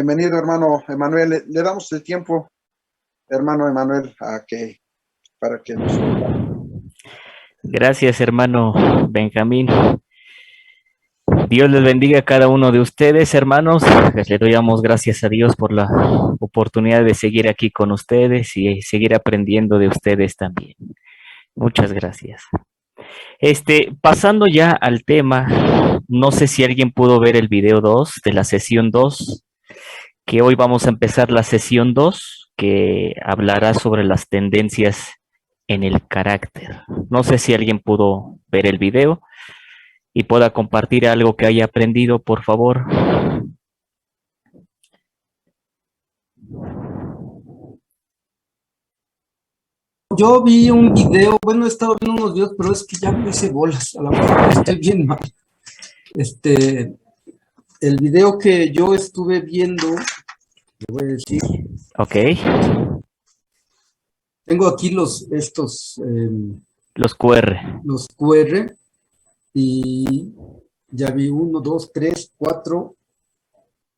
Bienvenido, hermano Emanuel. Le damos el tiempo, hermano Emanuel, para que nos comparta. Gracias, hermano Benjamín. Dios les bendiga a cada uno de ustedes, hermanos. Les le damos gracias a Dios por la oportunidad de seguir aquí con ustedes y seguir aprendiendo de ustedes también. Muchas gracias. Pasando ya al tema, no sé si alguien pudo ver el video 2 de la sesión 2, que hoy vamos a empezar la sesión 2, que hablará sobre las tendencias en el carácter. No sé si alguien pudo ver el video y pueda compartir algo que haya aprendido, por favor. Yo vi un video, bueno, he estado viendo unos videos, pero es que ya me hice bolas, a la verdad, estoy bien mal. El video que yo estuve viendo, le voy a decir. Ok. Tengo aquí los QR. Los QR, y ya vi 1, 2, 3, 4.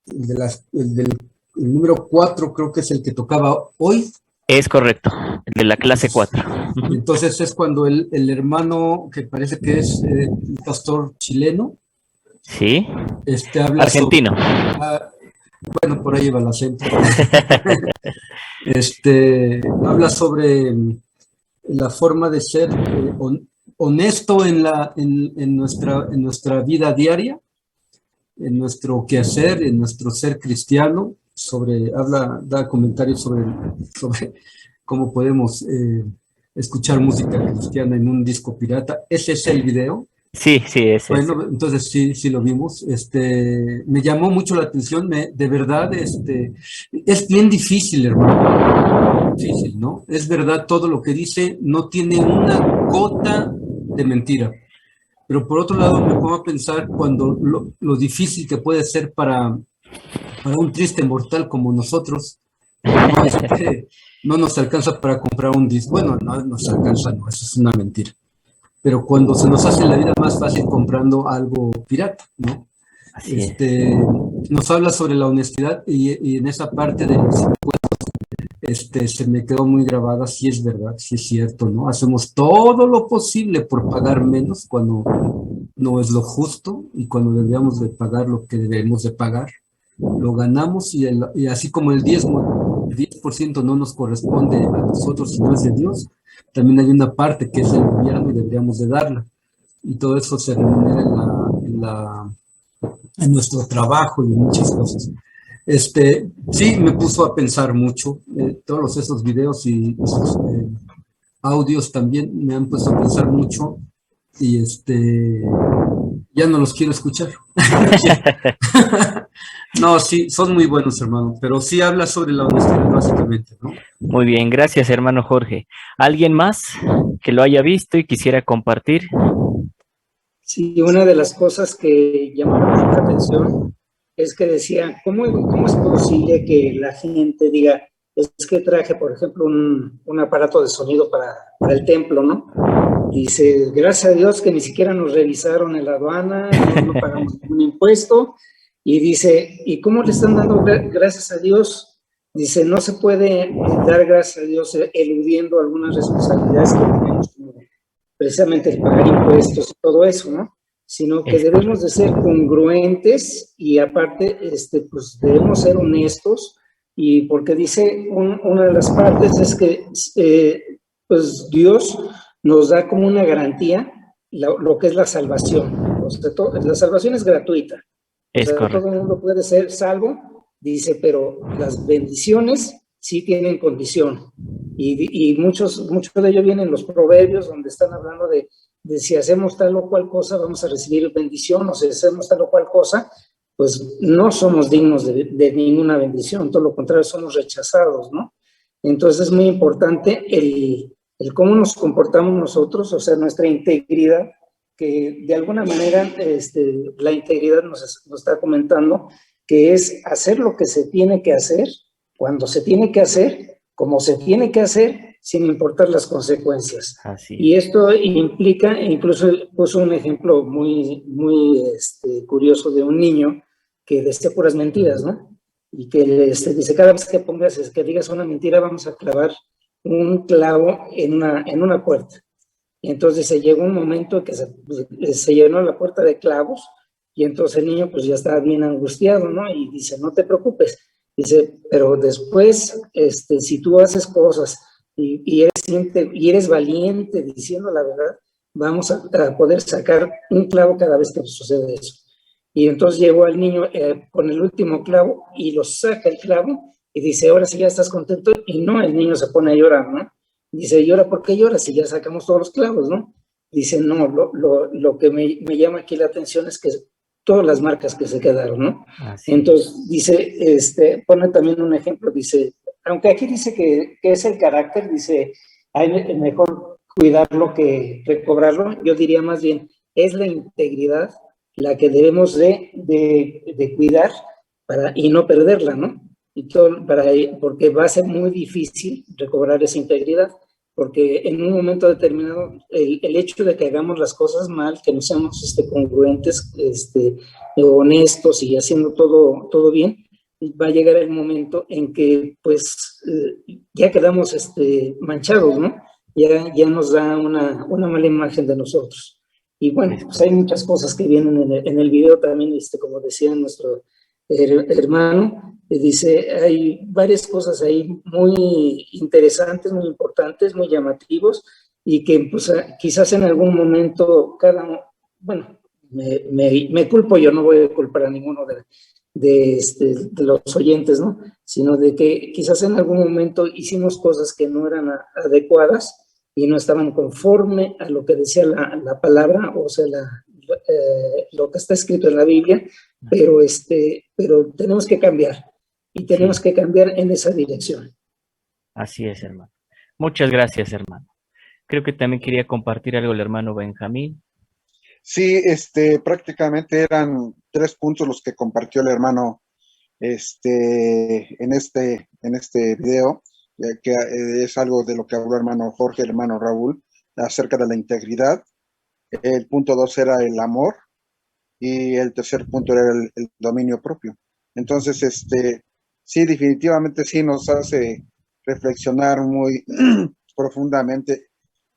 El número 4 creo que es el que tocaba hoy. Es correcto, el de la clase 4. Entonces es cuando el hermano, que parece que es un pastor chileno. Sí. Habla argentino. Bueno, por ahí va el acento. Habla sobre la forma de ser honesto en nuestra vida diaria, en nuestro quehacer, en nuestro ser cristiano. Da comentarios sobre cómo podemos escuchar música cristiana en un disco pirata. Ese es el video. Sí, es. Bueno, entonces sí lo vimos. Me llamó mucho la atención. De verdad, es bien difícil, hermano. Difícil, ¿no? Es verdad, todo lo que dice no tiene una gota de mentira. Pero por otro lado, me pongo a pensar cuando lo difícil que puede ser para un triste mortal como nosotros, no nos alcanza para comprar un disco. Bueno, no nos alcanza, no, eso es una mentira. Pero cuando se nos hace la vida más fácil comprando algo pirata, ¿no? Así es. Nos habla sobre la honestidad y en esa parte de los impuestos, se me quedó muy grabada. Sí es verdad, sí es cierto, ¿no? Hacemos todo lo posible por pagar menos cuando no es lo justo y cuando deberíamos de pagar lo que debemos de pagar. Lo ganamos y así como el 10% no nos corresponde a nosotros, sino es de Dios, también hay una parte que es del gobierno y deberíamos de darla. Y todo eso se remunera en nuestro trabajo y en muchas cosas. Sí, me puso a pensar mucho. Todos esos videos y esos audios también me han puesto a pensar mucho y ya no los quiero escuchar. No, sí, son muy buenos, hermano, pero sí habla sobre la honestidad, básicamente, ¿no? Muy bien, gracias, hermano Jorge. ¿Alguien más que lo haya visto y quisiera compartir? Sí, una de las cosas que llamaba mucho la atención es que decía, ¿cómo es posible que la gente diga, es que traje, por ejemplo, un aparato de sonido para el templo, ¿no? Dice, gracias a Dios que ni siquiera nos revisaron en la aduana, no pagamos ningún impuesto. Y dice, ¿y cómo le están dando gracias a Dios? Dice, no se puede dar gracias a Dios eludiendo algunas responsabilidades que tenemos, como precisamente el pagar impuestos y todo eso, ¿no? Sino que debemos de ser congruentes y aparte, pues debemos ser honestos, y porque dice, una de las partes es que, pues Dios nos da como una garantía lo que es la salvación. O sea, la salvación es gratuita. O sea, todo el mundo puede ser salvo, dice, pero las bendiciones sí tienen condición. Y muchos de ellos vienen en los proverbios donde están hablando de si hacemos tal o cual cosa vamos a recibir bendición, o si hacemos tal o cual cosa, pues no somos dignos de ninguna bendición, todo lo contrario, somos rechazados, ¿no? Entonces es muy importante el cómo nos comportamos nosotros, o sea, nuestra integridad, que de alguna manera la integridad nos está comentando que es hacer lo que se tiene que hacer, cuando se tiene que hacer, como se tiene que hacer, sin importar las consecuencias. Y esto implica, incluso puso un ejemplo muy curioso de un niño que decía puras mentiras, ¿no? y que dice, cada vez que pongas, que digas una mentira, vamos a clavar un clavo en una puerta. Y entonces se llegó un momento que se llenó la puerta de clavos, y entonces el niño pues ya estaba bien angustiado, ¿no? Y dice, no te preocupes. Dice, pero después, si tú haces cosas y eres valiente diciendo la verdad, vamos a poder sacar un clavo cada vez que sucede eso. Y entonces llegó al niño con el último clavo y lo saca el clavo y dice, ahora sí ya estás contento. Y no, el niño se pone a llorar, ¿no? Dice, ¿y ahora por qué lloras si ya sacamos todos los clavos, no? Dice, no, lo que me llama aquí la atención es que todas las marcas que se quedaron, ¿no? Así Entonces, dice, pone también un ejemplo, dice, aunque aquí dice que es el carácter, dice, hay mejor cuidarlo que recobrarlo, yo diría más bien, es la integridad la que debemos de cuidar y no perderla, ¿no? Y todo porque va a ser muy difícil recobrar esa integridad, porque en un momento determinado el hecho de que hagamos las cosas mal, que no seamos congruentes, honestos y haciendo todo bien, va a llegar el momento en que pues ya quedamos manchados, ¿no? Ya nos da una mala imagen de nosotros. Y bueno, pues hay muchas cosas que vienen en el video también, como decía nuestro hermano, dice, hay varias cosas ahí muy interesantes, muy importantes, muy llamativos, y que pues quizás en algún momento bueno, me culpo, yo no voy a culpar a ninguno de los oyentes, ¿no? Sino de que quizás en algún momento hicimos cosas que no eran adecuadas y no estaban conforme a lo que decía la palabra, o sea, lo que está escrito en la Biblia, pero tenemos que cambiar y tenemos que cambiar en esa dirección. Así es, hermano. Muchas gracias, hermano. Creo que también quería compartir algo el hermano Benjamín. Sí, prácticamente eran 3 puntos los que compartió el hermano en este video, que es algo de lo que habló el hermano Jorge, el hermano Raúl, acerca de la integridad. El punto 2 era el amor y el tercer punto era el dominio propio. Entonces, sí, definitivamente sí nos hace reflexionar muy profundamente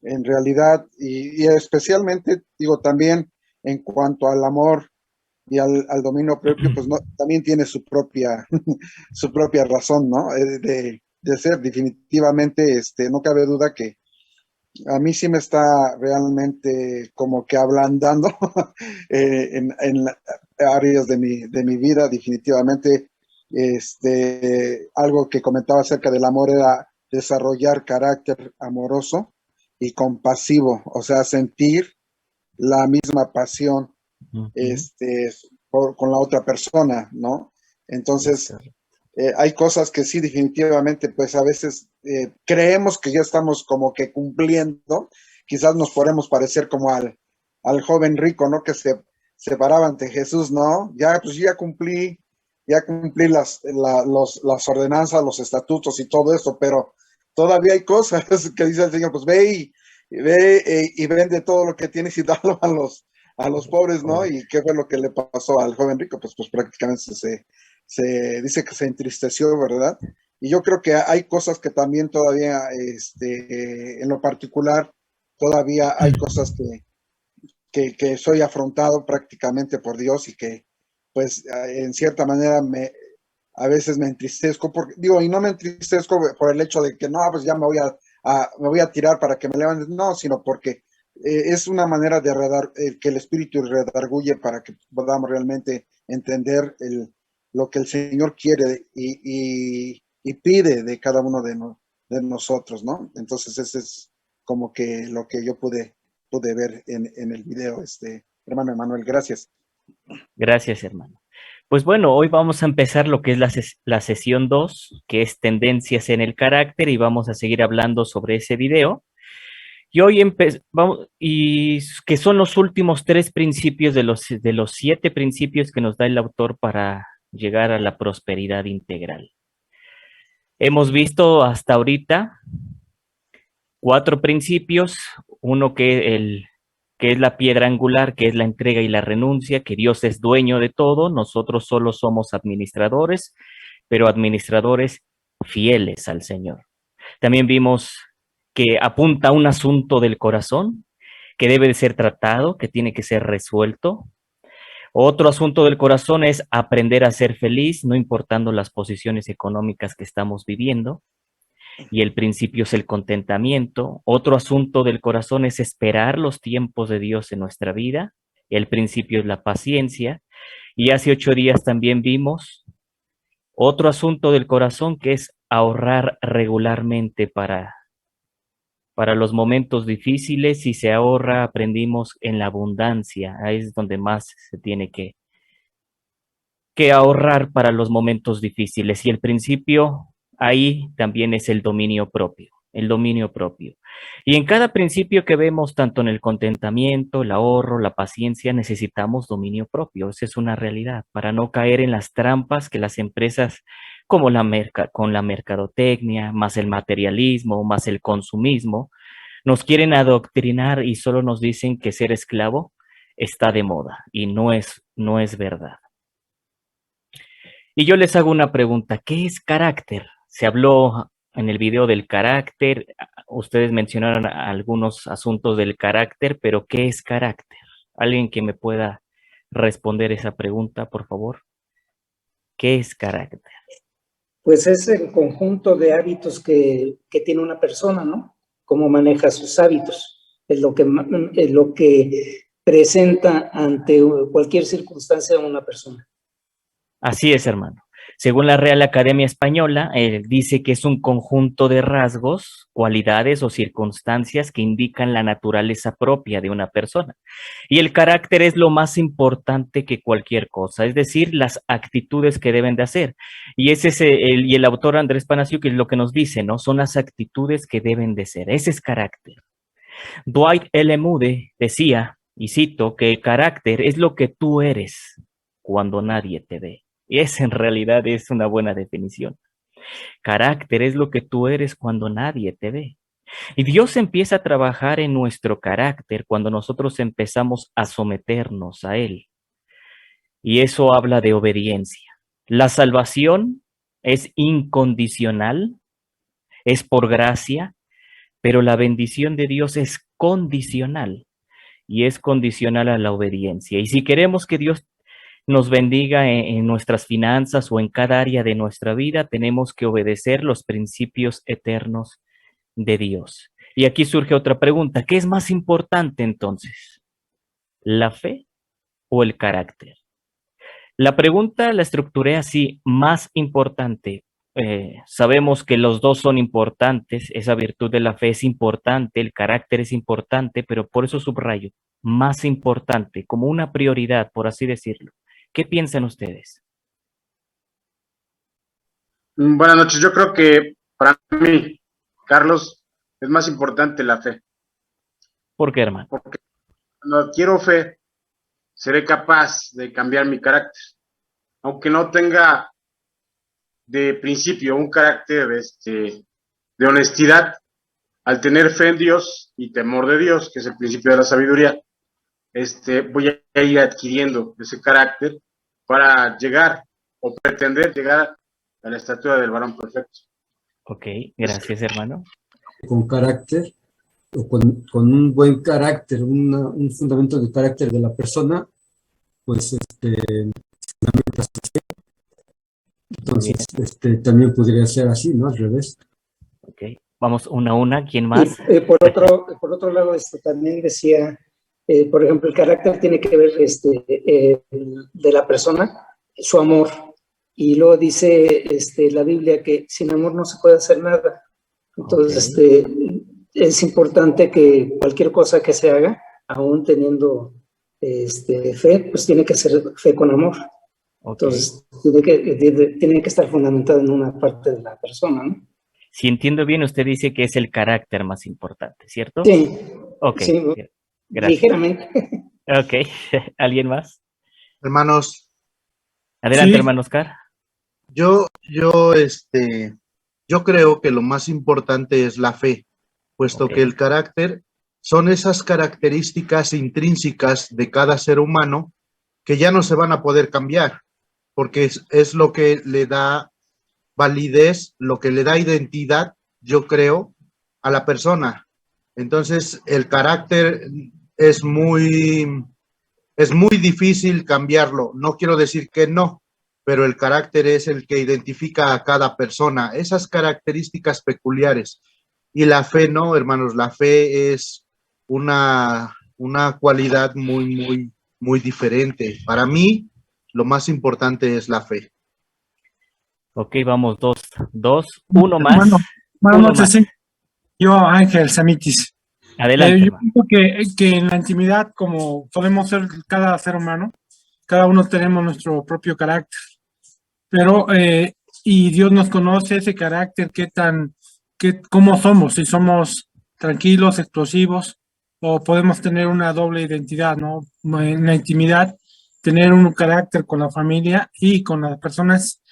en realidad y especialmente, digo, también en cuanto al amor y al dominio propio, pues no, también tiene su propia, su propia razón, ¿no? De ser definitivamente, no cabe duda que a mí sí me está realmente como que ablandando en áreas de mi vida, definitivamente. Algo que comentaba acerca del amor era desarrollar carácter amoroso y compasivo, o sea, sentir la misma pasión con la otra persona, ¿no? Entonces, hay cosas que sí, definitivamente, pues a veces creemos que ya estamos como que cumpliendo, quizás nos podemos parecer como al joven rico, ¿no? Que se paraba ante Jesús, ¿no? Ya, pues ya cumplí las ordenanzas, los estatutos y todo eso, pero todavía hay cosas que dice el Señor, pues ve y vende todo lo que tienes y dalo a los pobres, ¿no? ¿Y qué fue lo que le pasó al joven rico? Pues prácticamente se dice que se entristeció, ¿verdad? Y yo creo que hay cosas que también todavía, en lo particular, todavía hay cosas que soy afrontado prácticamente por Dios y que, pues, en cierta manera a veces me entristezco, y no me entristezco por el hecho de que no, pues ya me voy a tirar para que me levanten, no, sino porque es una manera de que el espíritu redarguye para que podamos realmente entender lo que el Señor quiere y pide de cada uno de nosotros, ¿no? Entonces ese es como que lo que yo pude ver en el video, hermano Emanuel, gracias. Gracias, hermano. Pues bueno, hoy vamos a empezar lo que es la sesión 2, que es tendencias en el carácter, y vamos a seguir hablando sobre ese video. Y hoy vamos, y que son los últimos 3 principios de los 7 principios que nos da el autor para llegar a la prosperidad integral. Hemos visto hasta ahorita 4 principios, uno que es la piedra angular, que es la entrega y la renuncia, que Dios es dueño de todo, nosotros solo somos administradores. pero administradores fieles al Señor. También vimos que apunta a un asunto del corazón que debe de ser tratado, que tiene que ser resuelto. Otro asunto del corazón es aprender a ser feliz, no importando las posiciones económicas que estamos viviendo. Y el principio es el contentamiento. Otro asunto del corazón es esperar los tiempos de Dios en nuestra vida. El principio es la paciencia. Y hace 8 días también vimos otro asunto del corazón que es ahorrar regularmente para los momentos difíciles. Si se ahorra, aprendimos en la abundancia. Ahí es donde más se tiene que ahorrar para los momentos difíciles. Y el principio ahí también es el dominio propio, el dominio propio. Y en cada principio que vemos, tanto en el contentamiento, el ahorro, la paciencia, necesitamos dominio propio. Esa es una realidad, para no caer en las trampas que las empresas como con la mercadotecnia, más el materialismo, más el consumismo, nos quieren adoctrinar y solo nos dicen que ser esclavo está de moda, y no es verdad. Y yo les hago una pregunta, ¿qué es carácter? Se habló en el video del carácter, ustedes mencionaron algunos asuntos del carácter, pero ¿qué es carácter? ¿Alguien que me pueda responder esa pregunta, por favor? ¿Qué es carácter? Pues es el conjunto de hábitos que tiene una persona, ¿no? Cómo maneja sus hábitos, es lo que presenta ante cualquier circunstancia de una persona. Así es, hermano. Según la Real Academia Española, dice que es un conjunto de rasgos, cualidades o circunstancias que indican la naturaleza propia de una persona. Y el carácter es lo más importante que cualquier cosa, es decir, las actitudes que deben de hacer. Y ese es el autor Andrés Panasiuk, es lo que nos dice, ¿no? Son las actitudes que deben de ser. Ese es carácter. Dwight L. Moody decía, y cito, que el carácter es lo que tú eres cuando nadie te ve. Y esa en realidad es una buena definición. Carácter es lo que tú eres cuando nadie te ve. Y Dios empieza a trabajar en nuestro carácter cuando nosotros empezamos a someternos a Él. Y eso habla de obediencia. La salvación es incondicional, es por gracia, pero la bendición de Dios es condicional y es condicional a la obediencia. Y si queremos que Dios nos bendiga en nuestras finanzas o en cada área de nuestra vida, tenemos que obedecer los principios eternos de Dios. Y aquí surge otra pregunta, ¿qué es más importante entonces? ¿La fe o el carácter? La pregunta la estructuré así, más importante. Sabemos que los dos son importantes, esa virtud de la fe es importante, el carácter es importante, pero por eso subrayo, más importante, como una prioridad, por así decirlo. ¿Qué piensan ustedes? Buenas noches. Yo creo que para mí, Carlos, es más importante la fe. ¿Por qué, hermano? Porque cuando adquiero fe, seré capaz de cambiar mi carácter. Aunque no tenga de principio un carácter de honestidad, al tener fe en Dios y temor de Dios, que es el principio de la sabiduría, voy a ir adquiriendo ese carácter para llegar o pretender llegar a la estatura del varón perfecto. Ok, gracias, hermano. Con carácter, o con un buen carácter, un fundamento de carácter de la persona, pues fundamenta su fe. Entonces, también podría ser así, ¿no? Al revés. Ok, vamos una a una. ¿Quién más? Y, por otro lado, también decía, por ejemplo, el carácter tiene que ver de la persona, su amor. Y luego dice la Biblia que sin amor no se puede hacer nada. Entonces, es importante que cualquier cosa que se haga, aún teniendo fe, pues tiene que ser fe con amor. Entonces, tiene que estar fundamentado en una parte de la persona, ¿no? Si entiendo bien, usted dice que es el carácter más importante, ¿cierto? Sí. Ok, sí, gracias. Ligeramente. Ok, ¿alguien más? Hermanos. Adelante, Sí, hermano Oscar. Yo creo que lo más importante es la fe, puesto que el carácter son esas características intrínsecas de cada ser humano que ya no se van a poder cambiar, porque es lo que le da validez, lo que le da identidad, yo creo, a la persona. Entonces, el carácter es muy difícil cambiarlo. No quiero decir que no, pero el carácter es el que identifica a cada persona, esas características peculiares. Y la fe no, hermanos, la fe es una cualidad muy diferente. Para mí, lo más importante es la fe. Ok, vamos, uno más. Bueno, buenas Uno noches, más. sí. Yo, Ángel Samitis. Adelante, Yo hermano. pienso que en la intimidad, como podemos ser cada ser humano, cada uno tenemos nuestro propio carácter, pero, y Dios nos conoce ese carácter, cómo somos, si somos tranquilos, explosivos, o podemos tener una doble identidad, ¿no? En la intimidad, tener un carácter con la familia y con las personas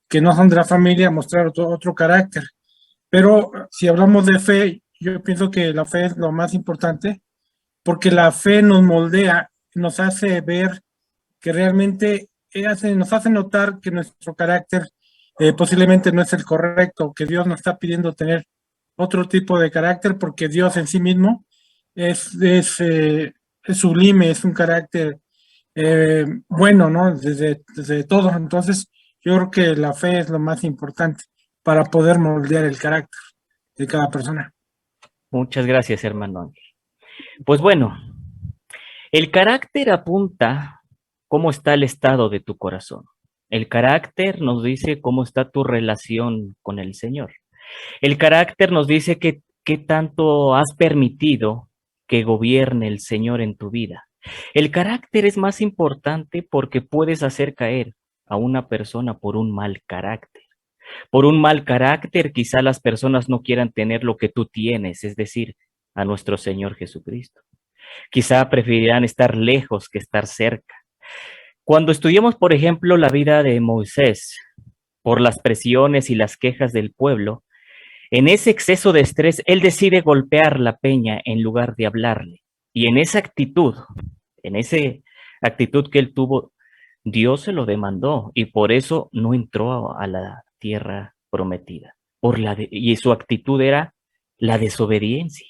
que no son de la familia, mostrar otro carácter. Pero si hablamos de fe, yo pienso que la fe es lo más importante, porque la fe nos moldea, nos hace ver que realmente nos hace notar que nuestro carácter posiblemente no es el correcto, que Dios nos está pidiendo tener otro tipo de carácter, porque Dios en sí mismo es sublime, es un carácter bueno, ¿no? Desde todo. Entonces, yo creo que la fe es lo más importante para poder moldear el carácter de cada persona. Muchas gracias, hermano Ángel. Pues bueno, el carácter apunta cómo está el estado de tu corazón. El carácter nos dice cómo está tu relación con el Señor. El carácter nos dice qué tanto has permitido que gobierne el Señor en tu vida. El carácter es más importante porque puedes hacer caer a una persona por un mal carácter. Por un mal carácter, quizá las personas no quieran tener lo que tú tienes, es decir, a nuestro Señor Jesucristo. Quizá preferirán estar lejos que estar cerca. Cuando estudiamos, por ejemplo, la vida de Moisés, por las presiones y las quejas del pueblo, en ese exceso de estrés, él decide golpear la peña en lugar de hablarle. Y en esa actitud que él tuvo, Dios se lo demandó y por eso no entró a la tierra prometida. Y su actitud era la desobediencia.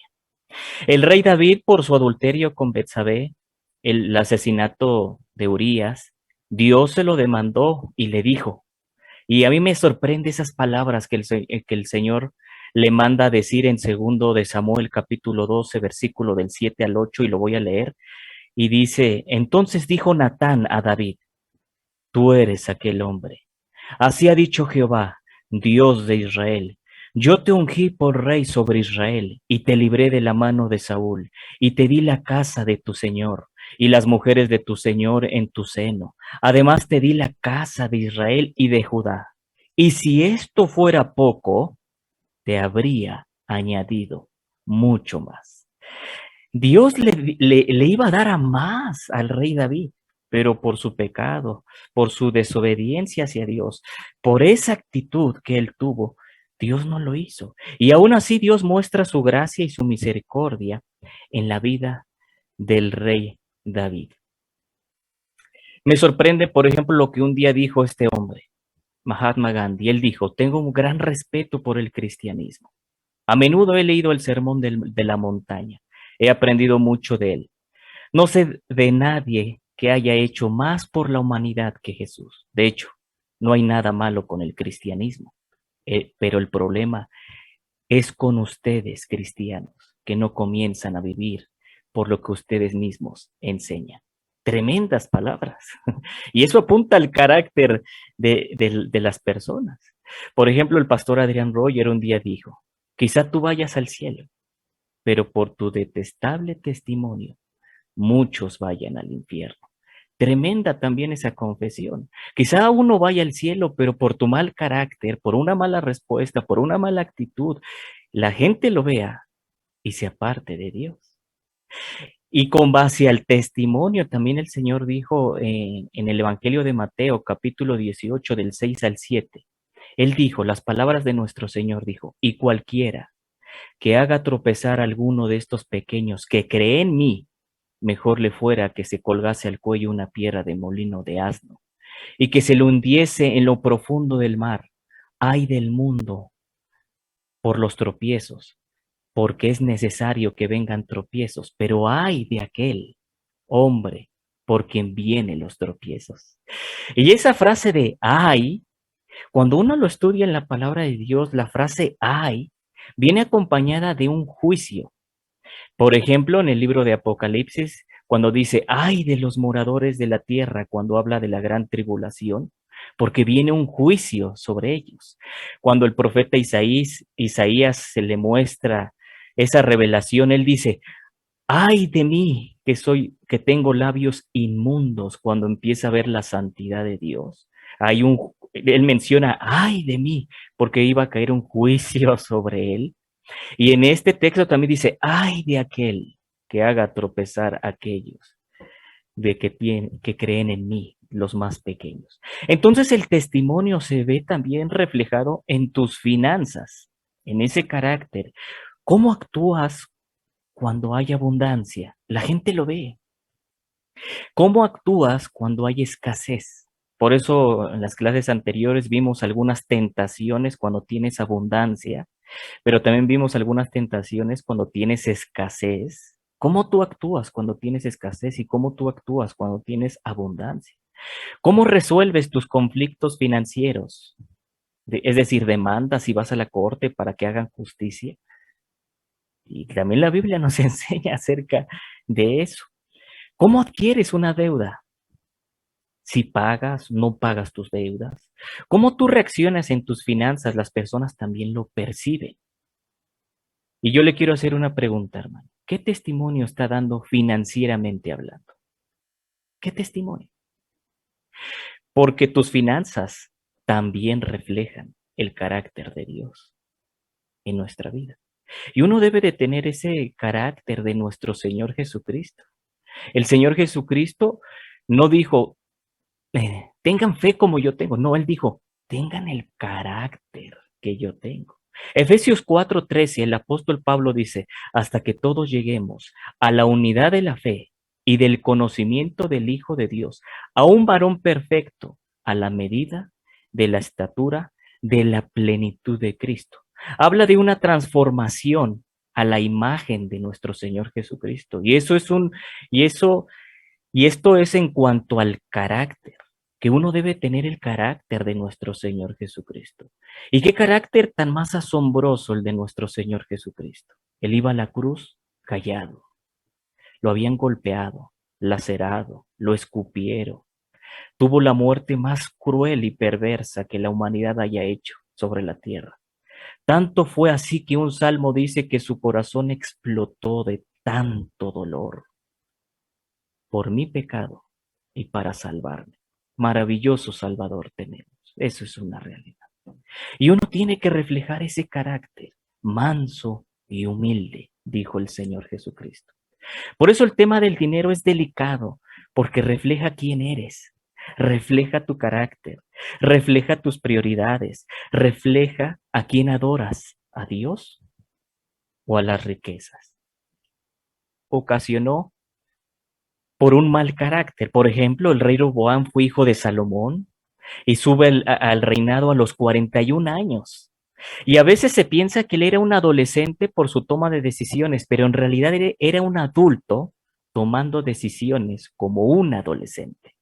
El rey David, por su adulterio con Betsabé, el asesinato de Urías, Dios se lo demandó y le dijo. Y a mí me sorprende esas palabras que el Señor le manda a decir en 2 de Samuel capítulo 12, versículo del 7 al 8, y lo voy a leer. Y dice, entonces dijo Natán a David, tú eres aquel hombre. Así ha dicho Jehová, Dios de Israel. Yo te ungí por rey sobre Israel, y te libré de la mano de Saúl, y te di la casa de tu señor, y las mujeres de tu señor en tu seno. Además te di la casa de Israel y de Judá. Y si esto fuera poco, te habría añadido mucho más. Dios le iba a dar a más al rey David, pero por su pecado, por su desobediencia hacia Dios, por esa actitud que él tuvo, Dios no lo hizo. Y aún así Dios muestra su gracia y su misericordia en la vida del rey David. Me sorprende, por ejemplo, lo que un día dijo este hombre, Mahatma Gandhi. Él dijo, tengo un gran respeto por el cristianismo. A menudo he leído el sermón de la montaña. He aprendido mucho de él. No sé de nadie que haya hecho más por la humanidad que Jesús. De hecho, no hay nada malo con el cristianismo. Pero el problema es con ustedes, cristianos, que no comienzan a vivir por lo que ustedes mismos enseñan. Tremendas palabras. Y eso apunta al carácter de las personas. Por ejemplo, el pastor Adrián Roger un día dijo, quizá tú vayas al cielo, pero por tu detestable testimonio, muchos vayan al infierno. Tremenda también esa confesión. Quizá uno vaya al cielo, pero por tu mal carácter, por una mala respuesta, por una mala actitud, la gente lo vea y se aparte de Dios. Y con base al testimonio, también el Señor dijo en el Evangelio de Mateo, capítulo 18, del 6 al 7, Él dijo, las palabras de nuestro Señor dijo, y cualquiera que haga tropezar a alguno de estos pequeños que cree en mí, mejor le fuera que se colgase al cuello una piedra de molino de asno y que se lo hundiese en lo profundo del mar. ay del mundo por los tropiezos, porque es necesario que vengan tropiezos, pero ay de aquel hombre por quien vienen los tropiezos. Y esa frase de ay, cuando uno lo estudia en la palabra de Dios, la frase ay viene acompañada de un juicio. Por ejemplo, en el libro de Apocalipsis, cuando dice, ay de los moradores de la tierra, cuando habla de la gran tribulación, porque viene un juicio sobre ellos. Cuando el profeta Isaías se le muestra esa revelación, él dice, ay de mí, que tengo labios inmundos, cuando empieza a ver la santidad de Dios. Él menciona, ay de mí, porque iba a caer un juicio sobre él. Y en este texto también dice, ay de aquel que haga tropezar a aquellos que creen en mí, los más pequeños. Entonces el testimonio se ve también reflejado en tus finanzas, en ese carácter. ¿Cómo actúas cuando hay abundancia? La gente lo ve. ¿Cómo actúas cuando hay escasez? Por eso en las clases anteriores vimos algunas tentaciones cuando tienes abundancia, pero también vimos algunas tentaciones cuando tienes escasez. ¿Cómo tú actúas cuando tienes escasez y cómo tú actúas cuando tienes abundancia? ¿Cómo resuelves tus conflictos financieros? Es decir, demandas y vas a la corte para que hagan justicia. Y también la Biblia nos enseña acerca de eso. ¿Cómo adquieres una deuda? Si pagas, no pagas tus deudas. ¿Cómo tú reaccionas en tus finanzas? Las personas también lo perciben. Y yo le quiero hacer una pregunta, hermano. ¿Qué testimonio está dando financieramente hablando? ¿Qué testimonio? Porque tus finanzas también reflejan el carácter de Dios en nuestra vida. Y uno debe de tener ese carácter de nuestro Señor Jesucristo. El Señor Jesucristo no dijo, tengan fe como yo tengo. No, Él dijo, tengan el carácter que yo tengo. Efesios 4:13, el apóstol Pablo dice, hasta que todos lleguemos a la unidad de la fe y del conocimiento del Hijo de Dios, a un varón perfecto, a la medida de la estatura de la plenitud de Cristo. Habla de una transformación a la imagen de nuestro Señor Jesucristo. Y esto es en cuanto al carácter, que uno debe tener el carácter de nuestro Señor Jesucristo. ¿Y qué carácter tan más asombroso el de nuestro Señor Jesucristo? Él iba a la cruz callado, lo habían golpeado, lacerado, lo escupieron. Tuvo la muerte más cruel y perversa que la humanidad haya hecho sobre la tierra. Tanto fue así que un salmo dice que su corazón explotó de tanto dolor por mi pecado y para salvarme. Maravilloso Salvador tenemos. Eso es una realidad. Y uno tiene que reflejar ese carácter manso y humilde, dijo el Señor Jesucristo. Por eso el tema del dinero es delicado, porque refleja quién eres, refleja tu carácter, refleja tus prioridades, refleja a quién adoras, a Dios o a las riquezas. Ocasionó por un mal carácter. Por ejemplo, el rey Roboam fue hijo de Salomón y sube al reinado a los 41 años. Y a veces se piensa que él era un adolescente por su toma de decisiones, pero en realidad era un adulto tomando decisiones como un adolescente.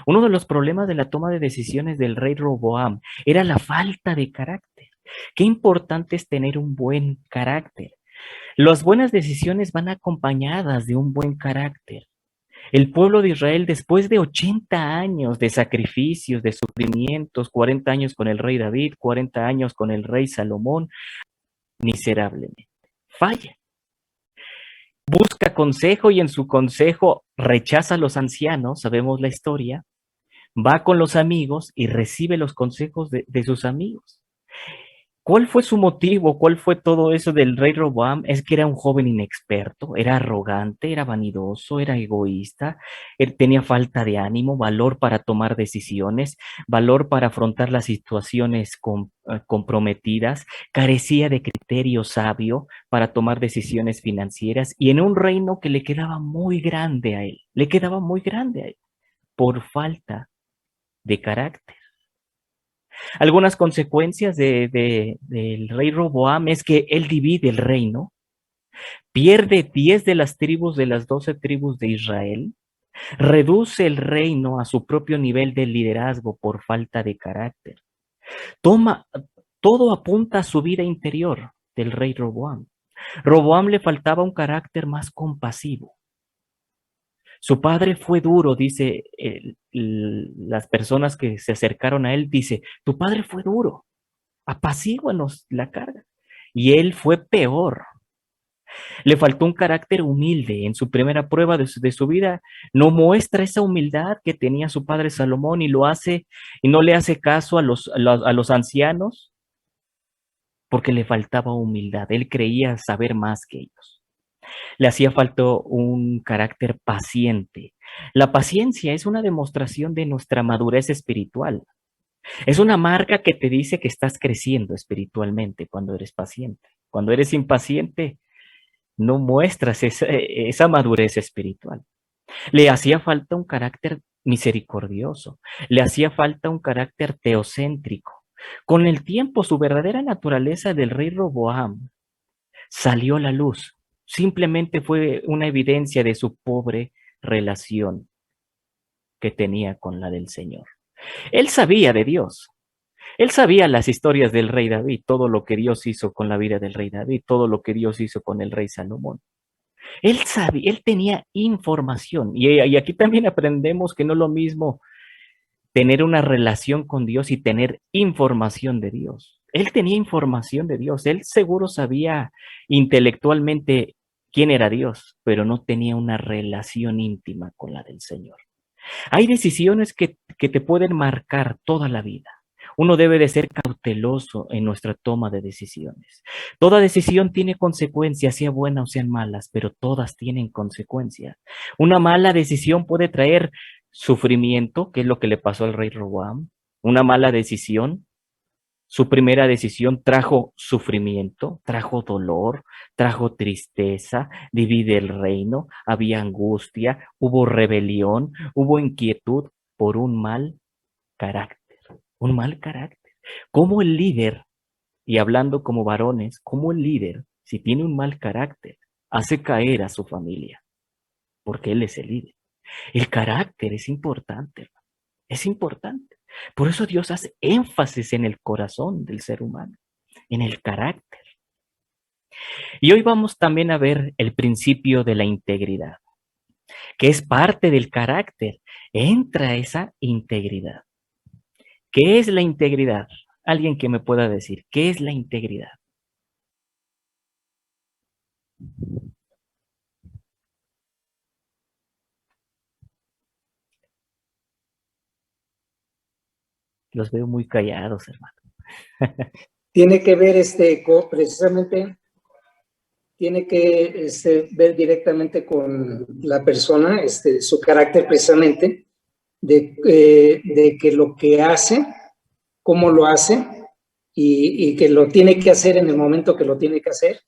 Uno de los problemas de la toma de decisiones del rey Roboam era la falta de carácter. Qué importante es tener un buen carácter. Las buenas decisiones van acompañadas de un buen carácter. El pueblo de Israel, después de 80 años de sacrificios, de sufrimientos, 40 años con el rey David, 40 años con el rey Salomón, miserablemente falla. Busca consejo y en su consejo rechaza a los ancianos, sabemos la historia, va con los amigos y recibe los consejos de sus amigos. ¿Cuál fue su motivo? ¿Cuál fue todo eso del rey Roboam? Es que era un joven inexperto, era arrogante, era vanidoso, era egoísta, él tenía falta de ánimo, valor para tomar decisiones, valor para afrontar las situaciones comprometidas, carecía de criterio sabio para tomar decisiones financieras y en un reino que le quedaba muy grande a él, por falta de carácter. Algunas consecuencias del rey Roboam es que él divide el reino, pierde 10 de las tribus de las 12 tribus de Israel, reduce el reino a su propio nivel de liderazgo por falta de carácter. Todo apunta a su vida interior del rey Roboam. Roboam le faltaba un carácter más compasivo. Su padre fue duro, dice las personas que se acercaron a él, dice, tu padre fue duro, apacíguanos la carga. Y él fue peor. Le faltó un carácter humilde. En su primera prueba de su vida, no muestra esa humildad que tenía su padre Salomón y lo hace, y no le hace caso a los ancianos porque le faltaba humildad. Él creía saber más que ellos. Le hacía falta un carácter paciente. La paciencia es una demostración de nuestra madurez espiritual. Es una marca que te dice que estás creciendo espiritualmente cuando eres paciente. Cuando eres impaciente, no muestras esa madurez espiritual. Le hacía falta un carácter misericordioso. Le hacía falta un carácter teocéntrico. Con el tiempo, su verdadera naturaleza del rey Roboam salió a la luz. Simplemente fue una evidencia de su pobre relación que tenía con la del Señor. Él sabía de Dios. Él sabía las historias del rey David, todo lo que Dios hizo con la vida del rey David, todo lo que Dios hizo con el rey Salomón. Él sabía, él tenía información. Y aquí también aprendemos que no es lo mismo tener una relación con Dios y tener información de Dios. Él tenía información de Dios. Él seguro sabía intelectualmente quién era Dios, pero no tenía una relación íntima con la del Señor. Hay decisiones que te pueden marcar toda la vida. Uno debe de ser cauteloso en nuestra toma de decisiones. Toda decisión tiene consecuencias, sea buenas o sean malas, pero todas tienen consecuencias. Una mala decisión puede traer sufrimiento, que es lo que le pasó al rey Roboam. Una mala decisión, su primera decisión trajo sufrimiento, trajo dolor, trajo tristeza, divide el reino, había angustia, hubo rebelión, hubo inquietud por un mal carácter. Un mal carácter. Como el líder, y hablando como varones, como el líder, si tiene un mal carácter, hace caer a su familia, porque él es el líder. El carácter es importante, hermano. Es importante. Por eso Dios hace énfasis en el corazón del ser humano, en el carácter. Y hoy vamos también a ver el principio de la integridad, que es parte del carácter. Entra esa integridad. ¿Qué es la integridad? Alguien que me pueda decir, ¿qué es la integridad? Los veo muy callados, hermano. Tiene que ver precisamente, tiene que ver directamente con la persona, su carácter precisamente, de que lo que hace, cómo lo hace, y que lo tiene que hacer en el momento que lo tiene que hacer,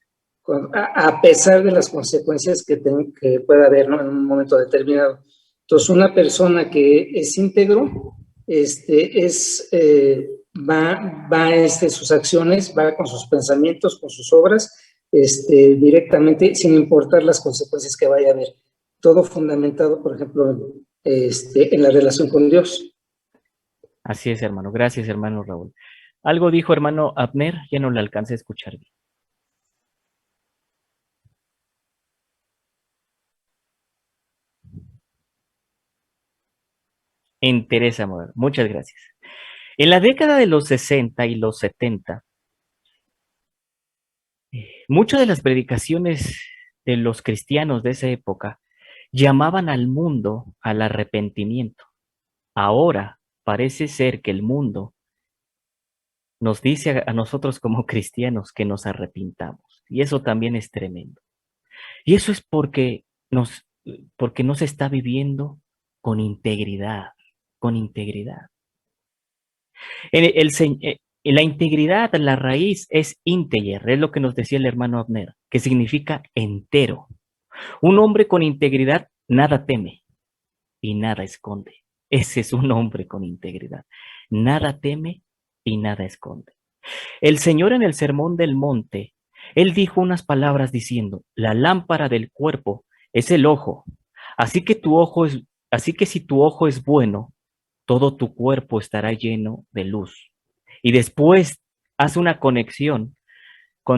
a pesar de las consecuencias que pueda haber, ¿no?, en un momento determinado. Entonces, una persona que es íntegro, va sus acciones, va con sus pensamientos, con sus obras, directamente, sin importar las consecuencias que vaya a haber. Todo fundamentado, por ejemplo, en la relación con Dios. Así es, hermano. Gracias, hermano Raúl. Algo dijo hermano Abner, ya no le alcancé a escuchar bien. Interesa, amor. Muchas gracias. En la década de los 60 y los 70, muchas de las predicaciones de los cristianos de esa época llamaban al mundo al arrepentimiento. Ahora parece ser que el mundo nos dice a nosotros como cristianos que nos arrepintamos. Y eso también es tremendo. Y eso es porque no se está viviendo con integridad, con integridad. La integridad, la raíz es ínteger, es lo que nos decía el hermano Abner, que significa entero. Un hombre con integridad nada teme y nada esconde. Ese es un hombre con integridad. Nada teme y nada esconde. El Señor en el Sermón del Monte, Él dijo unas palabras diciendo, la lámpara del cuerpo es el ojo. Así que así que si tu ojo es bueno, todo tu cuerpo estará lleno de luz. Y después hace una conexión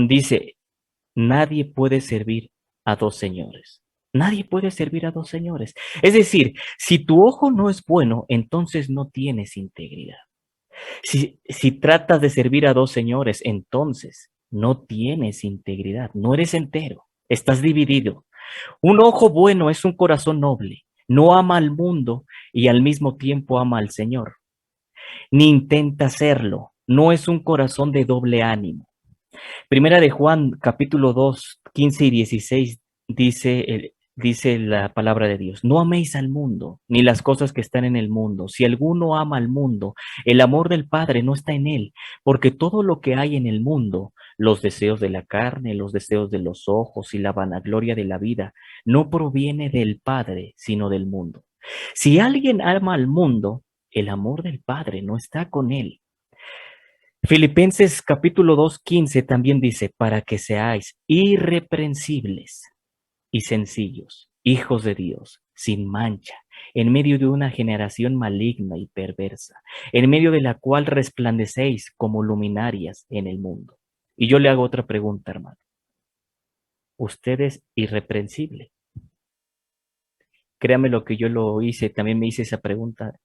dice, nadie puede servir a dos señores. Nadie puede servir a dos señores. Es decir, si tu ojo no es bueno, entonces no tienes integridad. Si tratas de servir a dos señores, entonces no tienes integridad, no eres entero, estás dividido. Un ojo bueno es un corazón noble, no ama al mundo y al mismo tiempo ama al Señor, ni intenta hacerlo, no es un corazón de doble ánimo. Primera de Juan, capítulo 2, 15 y 16, dice la palabra de Dios, no améis al mundo, ni las cosas que están en el mundo. Si alguno ama al mundo, el amor del Padre no está en él, porque todo lo que hay en el mundo, los deseos de la carne, los deseos de los ojos y la vanagloria de la vida, no proviene del Padre, sino del mundo. Si alguien ama al mundo, el amor del Padre no está con él. Filipenses capítulo 2, 15 también dice, para que seáis irreprensibles y sencillos, hijos de Dios, sin mancha, en medio de una generación maligna y perversa, en medio de la cual resplandecéis como luminarias en el mundo. Y yo le hago otra pregunta, hermano. ¿Usted es irreprensible? Créame lo que yo lo hice, también me hice esa pregunta.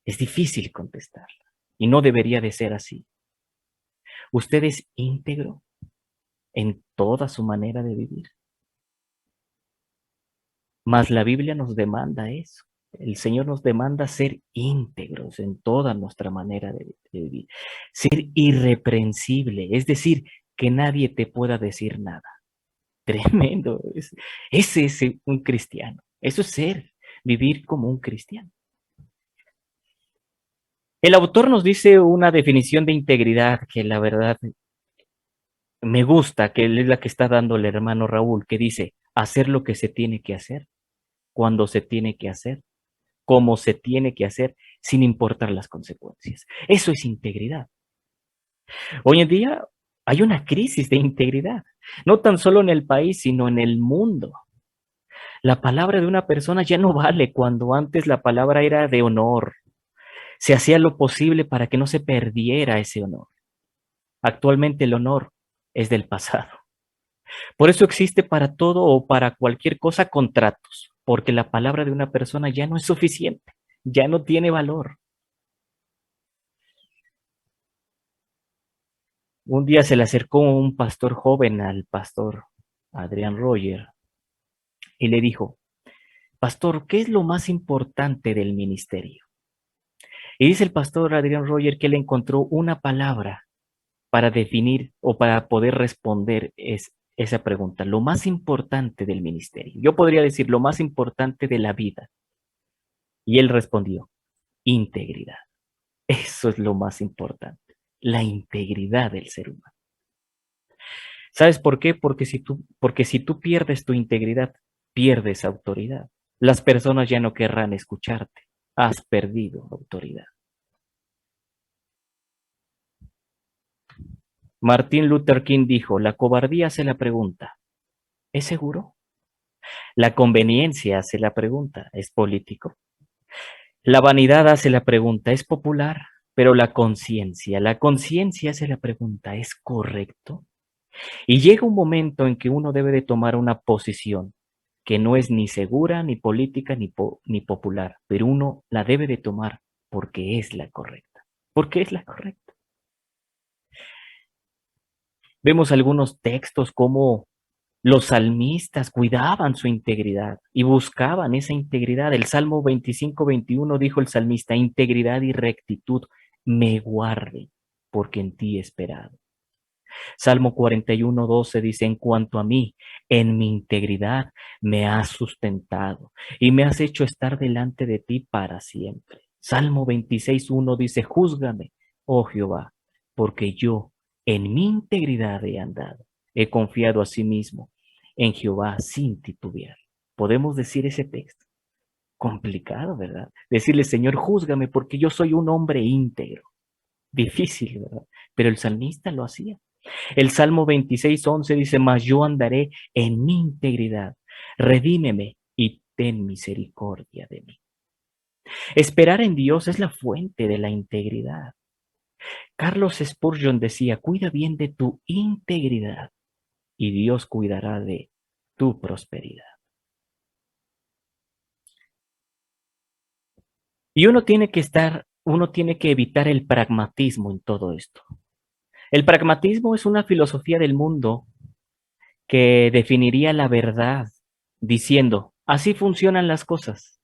Es difícil contestarla y no debería de ser así. ¿Usted es íntegro en toda su manera de vivir? Mas la Biblia nos demanda eso. El Señor nos demanda ser íntegros en toda nuestra manera de vivir. Ser irreprensible, es decir, que nadie te pueda decir nada. Tremendo. Ese es un cristiano. Eso es vivir como un cristiano. El autor nos dice una definición de integridad que la verdad me gusta, que es la que está dando el hermano Raúl, que dice, hacer lo que se tiene que hacer, cuando se tiene que hacer, como se tiene que hacer, sin importar las consecuencias. Eso es integridad. Hoy en día hay una crisis de integridad, no tan solo en el país, sino en el mundo. La palabra de una persona ya no vale cuando antes la palabra era de honor. Se hacía lo posible para que no se perdiera ese honor. Actualmente el honor es del pasado. Por eso existe para todo o para cualquier cosa contratos, porque la palabra de una persona ya no es suficiente, ya no tiene valor. Un día se le acercó un pastor joven al pastor Adrián Roger y le dijo, pastor, ¿qué es lo más importante del ministerio? Y dice el pastor Adrián Roger que él encontró una palabra para definir o para poder responder esa pregunta. Lo más importante del ministerio. Yo podría decir lo más importante de la vida. Y él respondió, integridad. Eso es lo más importante. La integridad del ser humano. ¿Sabes por qué? Porque si tú pierdes tu integridad, pierdes autoridad. Las personas ya no querrán escucharte. Has perdido autoridad. Martin Luther King dijo, la cobardía hace la pregunta, ¿es seguro? La conveniencia hace la pregunta, ¿es político? La vanidad hace la pregunta, ¿es popular? Pero la conciencia hace la pregunta, ¿es correcto? Y llega un momento en que uno debe de tomar una posición que no es ni segura, ni política, ni popular, pero uno la debe de tomar porque es la correcta. Porque es la correcta. Vemos algunos textos como los salmistas cuidaban su integridad y buscaban esa integridad. El Salmo 25-21 dijo el salmista, integridad y rectitud me guarden, porque en ti he esperado. Salmo 41-12 dice, en cuanto a mí, en mi integridad me has sustentado y me has hecho estar delante de ti para siempre. Salmo 26-1 dice, júzgame, oh Jehová, porque yo en mi integridad he andado. He confiado a sí mismo en Jehová sin titubear. Podemos decir ese texto. Complicado, ¿verdad? Decirle, Señor, júzgame porque yo soy un hombre íntegro. Difícil, ¿verdad? Pero el salmista lo hacía. El Salmo 26:11 dice, mas yo andaré en mi integridad, redímeme y ten misericordia de mí. Esperar en Dios es la fuente de la integridad. Carlos Spurgeon decía, cuida bien de tu integridad y Dios cuidará de tu prosperidad. Y uno tiene que evitar el pragmatismo en todo esto. El pragmatismo es una filosofía del mundo que definiría la verdad diciendo, así funcionan las cosas.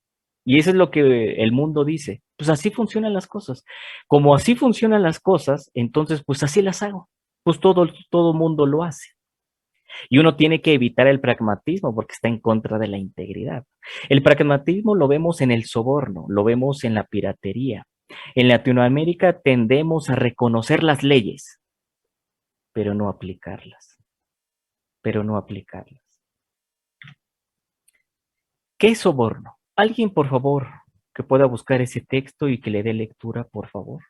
Y eso es lo que el mundo dice. Pues así funcionan las cosas. Como así funcionan las cosas, entonces pues así las hago. Pues todo mundo lo hace. Y uno tiene que evitar el pragmatismo porque está en contra de la integridad. El pragmatismo lo vemos en el soborno, lo vemos en la piratería. En Latinoamérica tendemos a reconocer las leyes, pero no aplicarlas. ¿Qué es soborno? Alguien, por favor, que pueda buscar ese texto y que le dé lectura, por favor.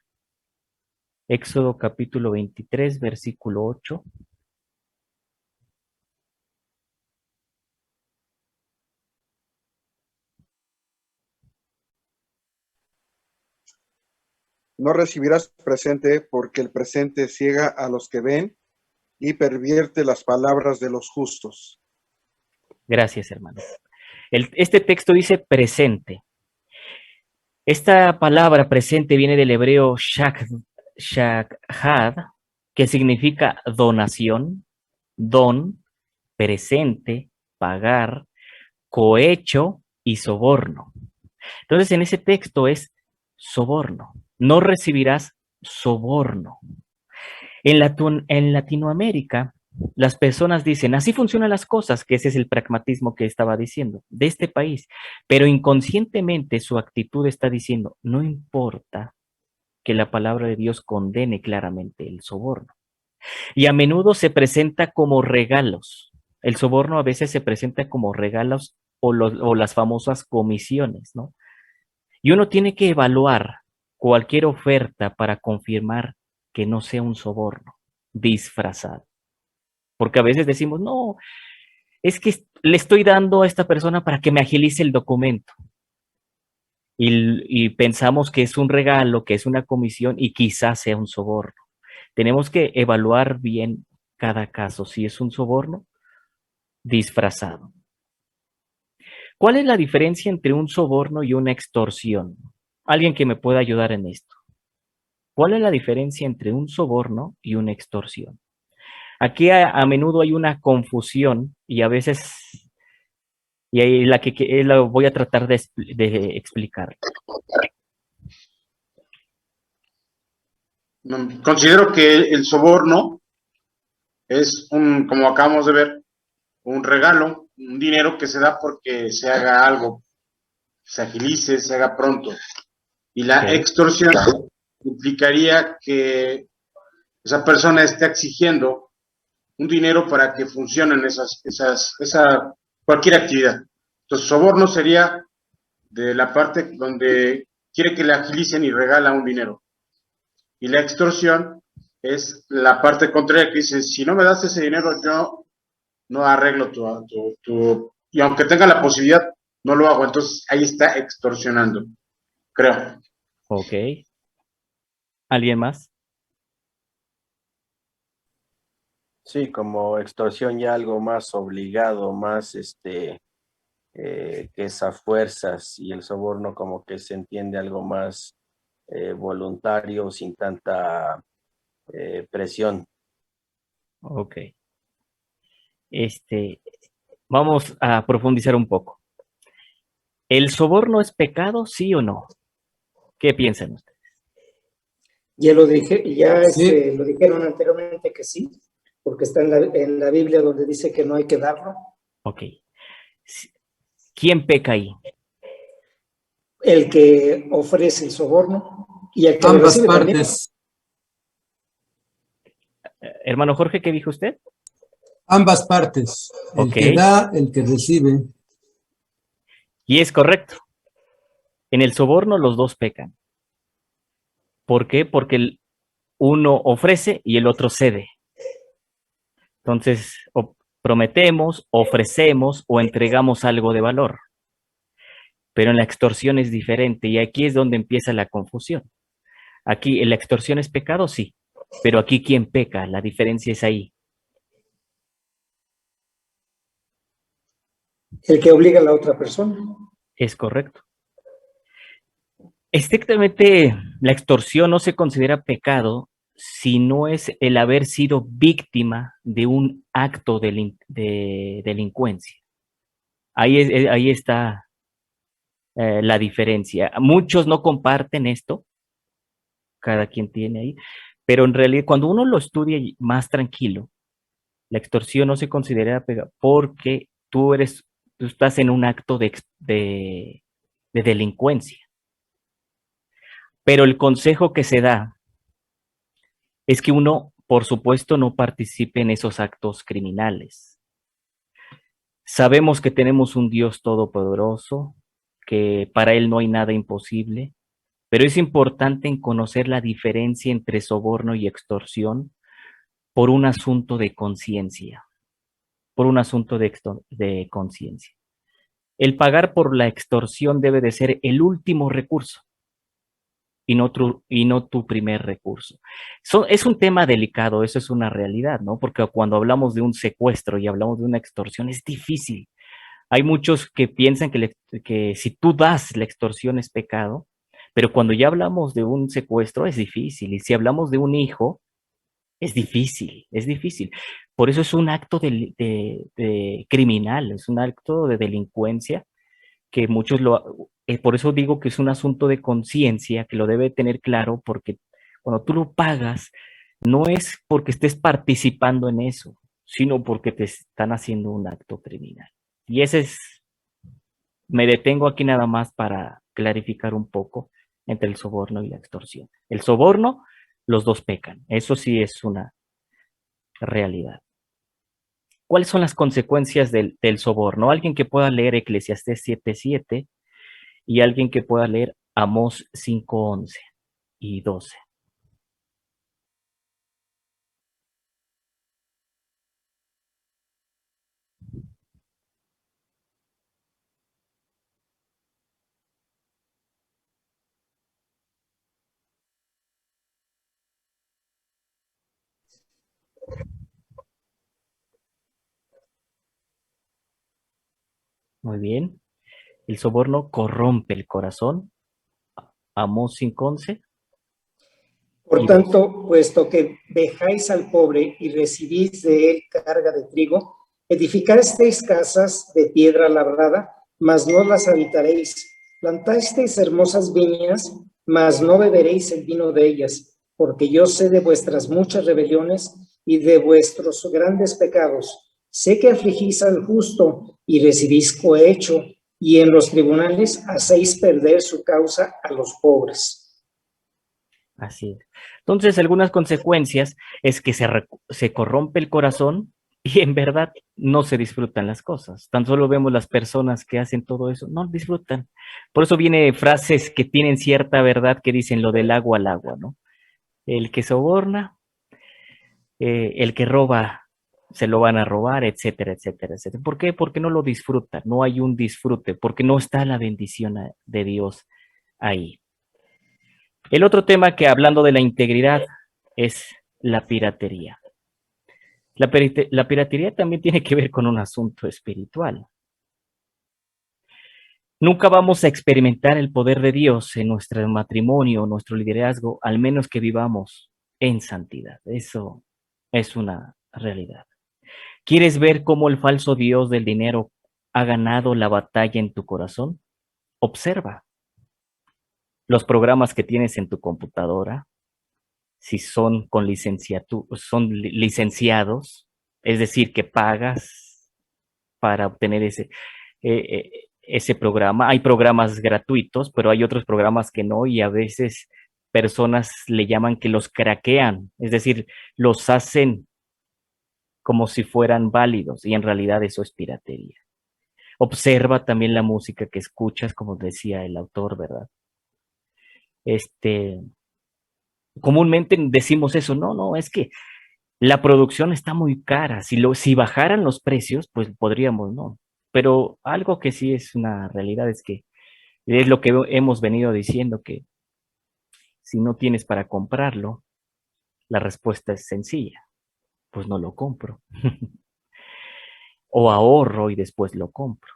Éxodo capítulo 23, versículo 8. No recibirás presente porque el presente ciega a los que ven y pervierte las palabras de los justos. Gracias, hermano. Este texto dice presente. Esta palabra presente viene del hebreo shakhad, que significa donación, don, presente, pagar, cohecho y soborno. Entonces, en ese texto es soborno. No recibirás soborno. En Latinoamérica, las personas dicen, así funcionan las cosas, que ese es el pragmatismo que estaba diciendo, de este país, pero inconscientemente su actitud está diciendo, no importa que la palabra de Dios condene claramente el soborno. Y a menudo se presenta como regalos. El soborno a veces se presenta como regalos o las famosas comisiones, ¿no? Y uno tiene que evaluar cualquier oferta para confirmar que no sea un soborno disfrazado. Porque a veces decimos, no, es que le estoy dando a esta persona para que me agilice el documento. Y pensamos que es un regalo, que es una comisión y quizás sea un soborno. Tenemos que evaluar bien cada caso, si es un soborno disfrazado. ¿Cuál es la diferencia entre un soborno y una extorsión? Alguien que me pueda ayudar en esto. ¿Cuál es la diferencia entre un soborno y una extorsión? Aquí a menudo hay una confusión y a veces, y ahí la voy a tratar de explicar. Considero que el soborno es como acabamos de ver, un regalo, un dinero que se da porque se haga algo, se agilice, se haga pronto. Y la extorsión implicaría que esa persona esté exigiendo un dinero para que funcionen cualquier actividad. Entonces, soborno sería de la parte donde quiere que le agilicen y regala un dinero. Y la extorsión es la parte contraria que dice, si no me das ese dinero, yo no arreglo y aunque tenga la posibilidad, no lo hago. Entonces, ahí está extorsionando, creo. Ok. ¿Alguien más? Sí, como extorsión ya algo más obligado, más que es a fuerzas, y el soborno como que se entiende algo más voluntario, sin tanta presión. Ok. Vamos a profundizar un poco. ¿El soborno es pecado, sí o no? ¿Qué piensan ustedes? Ya lo dije, Sí. lo dijeron anteriormente que sí, porque está en la Biblia donde dice que no hay que darlo. Ok. ¿Quién peca ahí? El que ofrece el soborno y el que lo Ambas recibe también. partes. Hermano Jorge, ¿qué dijo usted? Ambas partes. El Ok. que da, el que recibe. Y es correcto. En el soborno los dos pecan. ¿Por qué? Porque uno ofrece y el otro cede. Entonces, prometemos, ofrecemos o entregamos algo de valor. Pero en la extorsión es diferente y aquí es donde empieza la confusión. Aquí, ¿en la extorsión es pecado? Sí. Pero aquí, ¿quién peca? La diferencia es ahí. El que obliga a la otra persona. Es correcto. Estrictamente, la extorsión no se considera pecado si no es el haber sido víctima de un acto de delincuencia. Ahí está la diferencia. Muchos no comparten esto, cada quien tiene ahí, pero en realidad cuando uno lo estudia más tranquilo, la extorsión no se considera pecado porque tú estás en un acto de delincuencia. Pero el consejo que se da es que uno, por supuesto, no participe en esos actos criminales. Sabemos que tenemos un Dios todopoderoso, que para Él no hay nada imposible, pero es importante en conocer la diferencia entre soborno y extorsión por un asunto de conciencia, por un asunto de conciencia. El pagar por la extorsión debe de ser el último recurso y no tu primer recurso. Es un tema delicado, eso es una realidad, ¿no? Porque cuando hablamos de un secuestro y hablamos de una extorsión es difícil. Hay muchos que piensan que si tú das la extorsión es pecado, pero cuando ya hablamos de un secuestro es difícil. Y si hablamos de un hijo, es difícil, es difícil. Por eso es un acto de criminal, es un acto de delincuencia que muchos por eso digo que es un asunto de conciencia, que lo debe tener claro, porque cuando tú lo pagas, no es porque estés participando en eso, sino porque te están haciendo un acto criminal. Y me detengo aquí nada más para clarificar un poco entre el soborno y la extorsión. El soborno, los dos pecan, eso sí es una realidad. ¿Cuáles son las consecuencias del soborno? Alguien que pueda leer Eclesiastés 7:7 y alguien que pueda leer Amós 5:11 y 12. Muy bien. El soborno corrompe el corazón. Amós 5:11. Por tanto, puesto que dejáis al pobre y recibís de él carga de trigo, edificasteis casas de piedra labrada, mas no las habitaréis. Plantasteis hermosas viñas, mas no beberéis el vino de ellas, porque yo sé de vuestras muchas rebeliones y de vuestros grandes pecados. Sé que afligís al justo y recibís cohecho, y en los tribunales hacéis perder su causa a los pobres. Así es. Entonces, algunas consecuencias es que se corrompe el corazón y en verdad no se disfrutan las cosas. Tan solo vemos las personas que hacen todo eso, no disfrutan. Por eso viene frases que tienen cierta verdad que dicen lo del agua al agua, ¿no? El que soborna, el que roba, se lo van a robar, etcétera, etcétera, etcétera. ¿Por qué? Porque no lo disfrutan, no hay un disfrute, porque no está la bendición de Dios ahí. El otro tema que hablando de la integridad es la piratería. La piratería también tiene que ver con un asunto espiritual. Nunca vamos a experimentar el poder de Dios en nuestro matrimonio, nuestro liderazgo, al menos que vivamos en santidad. Eso es una realidad. ¿Quieres ver cómo el falso Dios del dinero ha ganado la batalla en tu corazón? Observa los programas que tienes en tu computadora, si son son licenciados, es decir, que pagas para obtener ese programa. Hay programas gratuitos, pero hay otros programas que no, y a veces personas le llaman que los craquean, es decir, los hacen como si fueran válidos, y en realidad eso es piratería. Observa también la música que escuchas, como decía el autor, ¿verdad? comúnmente decimos eso, no, es que la producción está muy cara. Si bajaran los precios, pues podríamos, ¿no? Pero algo que sí es una realidad es que es lo que hemos venido diciendo, que si no tienes para comprarlo, la respuesta es sencilla, pues no lo compro. O ahorro y después lo compro.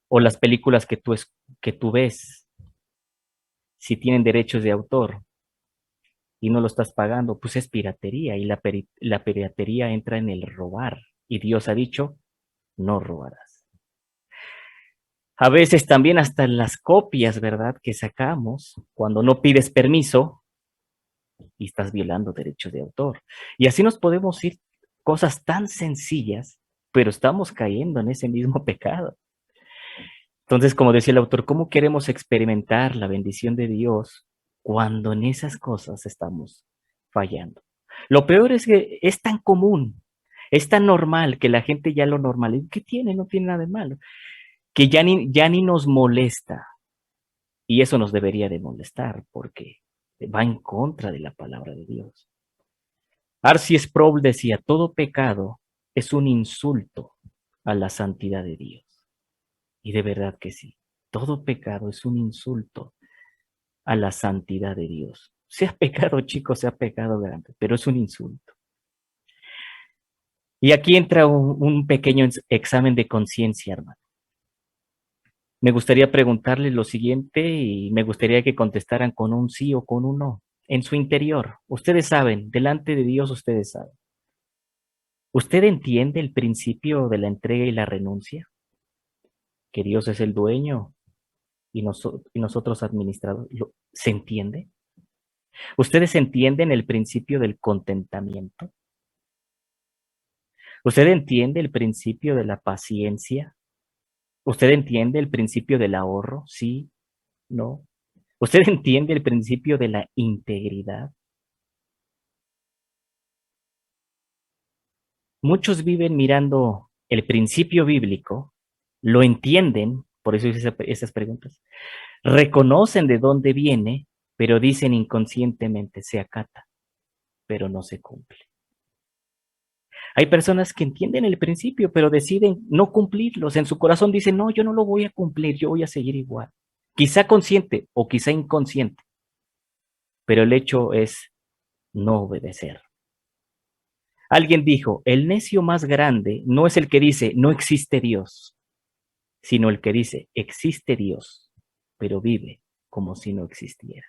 O las películas que tú ves, si tienen derechos de autor y no lo estás pagando, pues es piratería y la piratería entra en el robar. Y Dios ha dicho, no robarás. A veces también hasta las copias, ¿verdad? Que sacamos, cuando no pides permiso y estás violando derechos de autor. Y así nos podemos ir cosas tan sencillas, pero estamos cayendo en ese mismo pecado. Entonces, como decía el autor, ¿cómo queremos experimentar la bendición de Dios cuando en esas cosas estamos fallando? Lo peor es que es tan común, es tan normal que la gente ya lo normaliza. ¿Qué tiene? No tiene nada de malo. Que ya ni nos molesta. Y eso nos debería de molestar porque va en contra de la palabra de Dios. R.C. Sproul decía, todo pecado es un insulto a la santidad de Dios. Y de verdad que sí, todo pecado es un insulto a la santidad de Dios. Sea pecado chico, sea pecado grande, pero es un insulto. Y aquí entra un pequeño examen de conciencia, hermano. Me gustaría preguntarles lo siguiente y me gustaría que contestaran con un sí o con un no. En su interior, ustedes saben, delante de Dios ustedes saben. ¿Usted entiende el principio de la entrega y la renuncia? Que Dios es el dueño y nosotros administradores. ¿Se entiende? ¿Ustedes entienden el principio del contentamiento? ¿Usted entiende el principio de la paciencia? ¿Usted entiende el principio del ahorro? Sí, no. ¿Usted entiende el principio de la integridad? Muchos viven mirando el principio bíblico, lo entienden, por eso hice esas preguntas, reconocen de dónde viene, pero dicen inconscientemente, se acata, pero no se cumple. Hay personas que entienden el principio, pero deciden no cumplirlos. En su corazón dicen, no, yo no lo voy a cumplir, yo voy a seguir igual. Quizá consciente o quizá inconsciente, pero el hecho es no obedecer. Alguien dijo, el necio más grande no es el que dice, no existe Dios, sino el que dice, existe Dios, pero vive como si no existiera.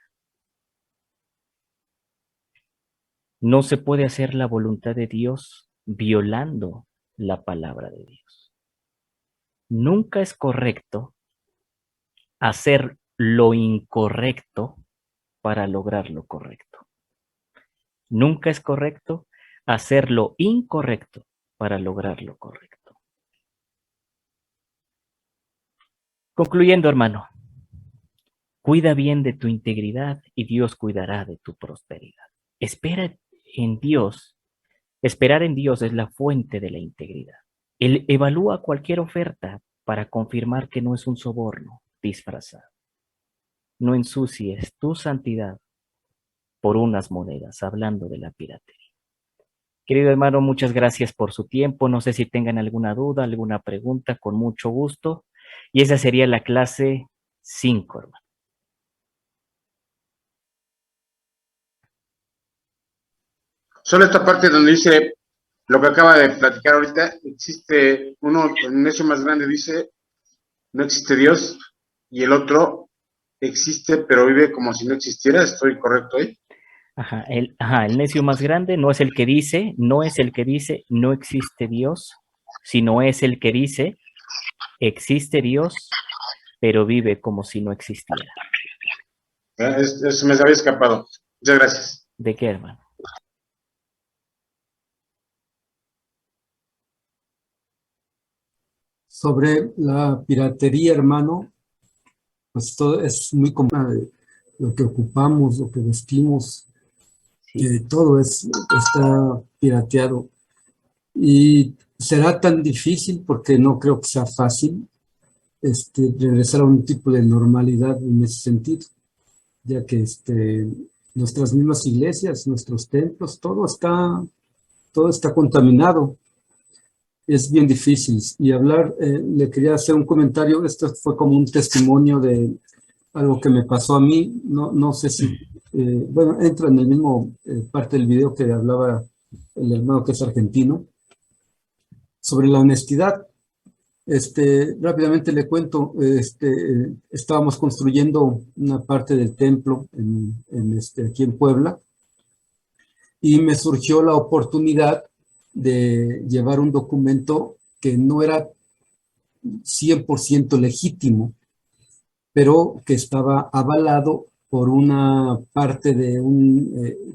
No se puede hacer la voluntad de Dios violando la palabra de Dios. Nunca es correcto hacer lo incorrecto para lograr lo correcto. Nunca es correcto hacer lo incorrecto para lograr lo correcto. Concluyendo, hermano, cuida bien de tu integridad y Dios cuidará de tu prosperidad. Espera en Dios. Esperar en Dios es la fuente de la integridad. Él evalúa cualquier oferta para confirmar que no es un soborno disfrazado. No ensucies tu santidad por unas monedas, hablando de la piratería. Querido hermano, muchas gracias por su tiempo. No sé si tengan alguna duda, alguna pregunta, con mucho gusto. Y esa sería la clase 5, hermano. Solo esta parte donde dice lo que acaba de platicar ahorita, existe uno, el necio más grande dice, no existe Dios, y el otro existe, pero vive como si no existiera. ¿Estoy correcto ahí? El necio más grande no es el que dice, no existe Dios, sino es el que dice, existe Dios, pero vive como si no existiera. Eso me había escapado. Muchas gracias. ¿De qué, hermano? Sobre la piratería, hermano, pues todo es muy común. Lo que ocupamos, lo que vestimos, todo está pirateado. Y será tan difícil porque no creo que sea fácil regresar a un tipo de normalidad en ese sentido, ya que nuestras mismas iglesias, nuestros templos, todo está contaminado. Es bien difícil. Y hablar, le quería hacer un comentario, esto fue como un testimonio de algo que me pasó a mí, no sé si, bueno, entra en el mismo parte del video que hablaba el hermano que es argentino, sobre la honestidad. Rápidamente le cuento, estábamos construyendo una parte del templo aquí en Puebla, y me surgió la oportunidad de llevar un documento que no era 100% legítimo, pero que estaba avalado por una parte del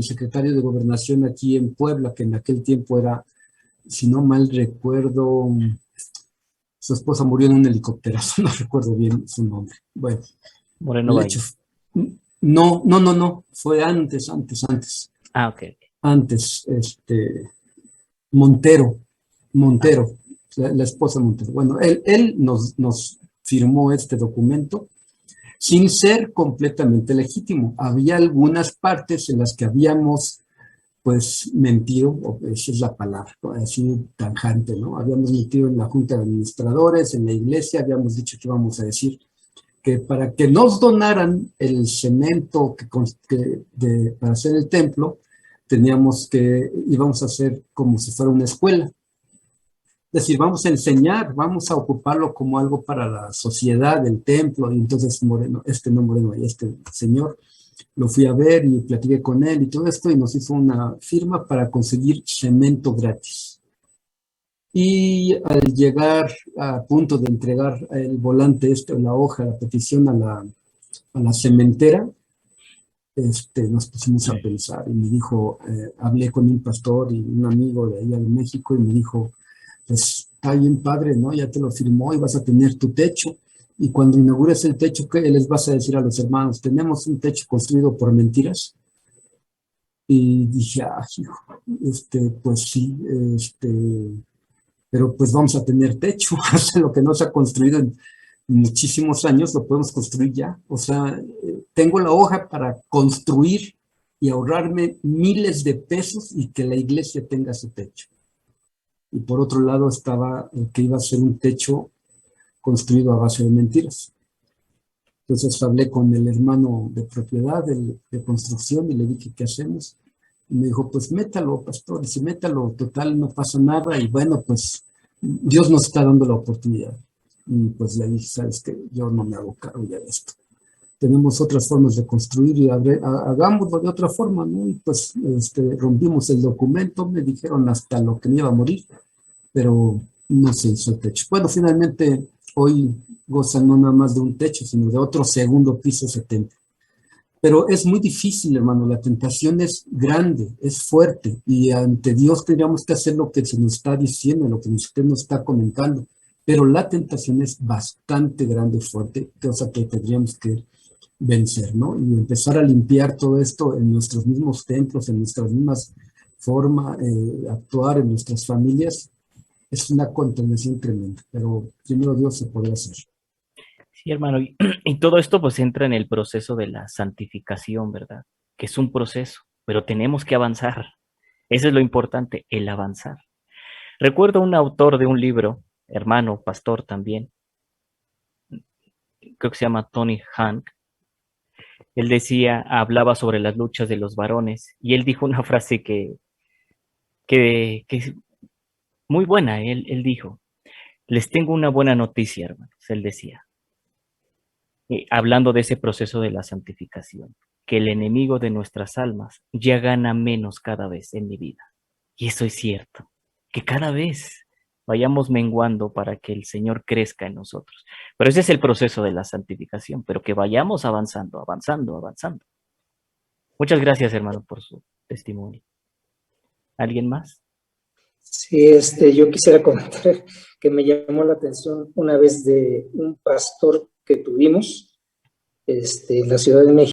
secretario de Gobernación aquí en Puebla, que en aquel tiempo era, si no mal recuerdo, su esposa murió en un helicóptero, no recuerdo bien su nombre. Bueno, Moreno el Valle. hecho, no, fue antes. Ah, ok. Antes, Montero, la esposa de Montero. Bueno, él nos firmó este documento sin ser completamente legítimo. Había algunas partes en las que habíamos, pues, mentido, o esa es la palabra, ¿no? Así tajante, ¿no? Habíamos mentido en la Junta de Administradores, en la iglesia, habíamos dicho que íbamos a decir que para que nos donaran el cemento para hacer el templo, íbamos a hacer como si fuera una escuela. Es decir, vamos a enseñar, vamos a ocuparlo como algo para la sociedad, el templo. Y entonces Moreno, este señor, lo fui a ver y platiqué con él y todo esto, y nos hizo una firma para conseguir cemento gratis. Y al llegar a punto de entregar el volante, la hoja, la petición a la cementera, nos pusimos a pensar, y me dijo, hablé con un pastor y un amigo de allá de México, y me dijo, pues está bien padre, ¿no? Ya te lo firmó y vas a tener tu techo. Y cuando inaugures el techo, ¿qué les vas a decir a los hermanos? ¿Tenemos un techo construido por mentiras? Y dije, hijo, pues sí, pero pues vamos a tener techo. Lo que no se ha construido en muchísimos años, lo podemos construir ya. O sea, tengo la hoja para construir y ahorrarme miles de pesos y que la iglesia tenga su techo. Y por otro lado estaba que iba a ser un techo construido a base de mentiras. Entonces hablé con el hermano de propiedad, de construcción, y le dije, ¿qué hacemos? Y me dijo, pues métalo, pastor, y si métalo, total, no pasa nada, y bueno, pues Dios nos está dando la oportunidad. Y pues le dije, sabes que yo no me hago cargo ya de esto. Tenemos otras formas de construir y hagámoslo de otra forma, ¿no? Y pues rompimos el documento, me dijeron hasta lo que me iba a morir, pero no se hizo el techo. Bueno, finalmente hoy gozan no nada más de un techo, sino de otro segundo piso 70. Pero es muy difícil, hermano, la tentación es grande, es fuerte, y ante Dios tendríamos que hacer lo que se nos está diciendo, lo que usted nos está comentando, pero la tentación es bastante grande y fuerte, cosa que tendríamos que vencer, ¿no? Y empezar a limpiar todo esto en nuestros mismos templos, en nuestras mismas formas de actuar, en nuestras familias. Es una contaminación tremenda, pero primero Dios se puede hacer. Sí, hermano, y todo esto pues entra en el proceso de la santificación, ¿verdad? Que es un proceso, pero tenemos que avanzar. Eso es lo importante, el avanzar. Recuerdo un autor de un libro, hermano, pastor también, creo que se llama Tony Hank. Él decía, hablaba sobre las luchas de los varones, y él dijo una frase que es muy buena. Él dijo, les tengo una buena noticia, hermanos, él decía, hablando de ese proceso de la santificación, que el enemigo de nuestras almas ya gana menos cada vez en mi vida. Y eso es cierto, que cada vez vayamos menguando para que el Señor crezca en nosotros. Pero ese es el proceso de la santificación, pero que vayamos avanzando. Muchas gracias, hermano, por su testimonio. ¿Alguien más? Sí, yo quisiera comentar que me llamó la atención una vez de un pastor que tuvimos en la Ciudad de México.